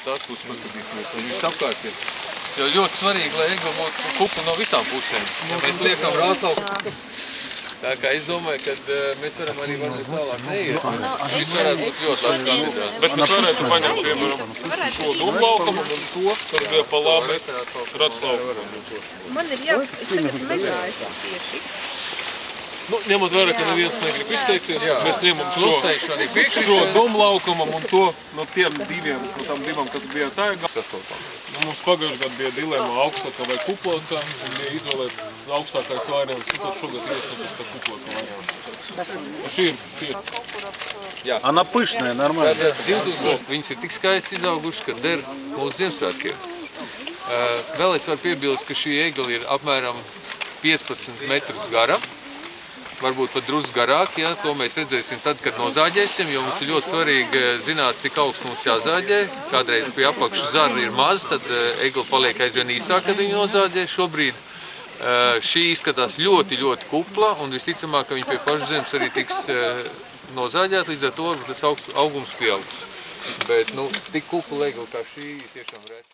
tās puses paskatīsimies, un viss apkārt ir. Jo ļoti svarīgi, lai egla būtu kupla no visām pusēm. Ja mēs liekam rātlau, tā kā es domāju, ka mēs varam arī varbūt tālāk neiet. Šis varētu būt ļoti labs kandidāts. Bet mēs varētu paņemt, piemēram, šo dūmlaukumu un to, kur bija pa labi ratslaukumu. Man ir es tagad mežāju tieši. Nu, ņemot vērā, ka neviens negrib izteikties, mēs ņemam šo dūmlaukumam un to no tiem diviem, no tam divam, kas bija taigā. Mums pagājuši gadu bija dilēma augstākā vai kuplotā, un bija izvēlēts augstākais variants, un tad šogad iestāties tā kuplotā variants. Šī ir. Она пышная, нормально. Viņas ir tik skaisti izauguši, ka der mūsu Ziemassvētkiem. Vēl es varu piebilst, ka šī egla ir apmēram 15 metrus gara. Varbūt pat drusku garāk, ja, to mēs redzēsim tad, kad nozāģēsim, jo mums ir ļoti svarīgi zināt, cik augsts mums jāzāģē. Kādreiz pie apakšu zara ir maz, tad egla paliek aizvien īsāk, kad viņu nozāģē. Šobrīd šī izskatās ļoti, ļoti kupla, un visticamāk, ka viņa pie pašas zemes arī tiks nozāģēta, līdz ar to tas augums pieaugs. Bet, tik kupla egla kā šī tiešām reta.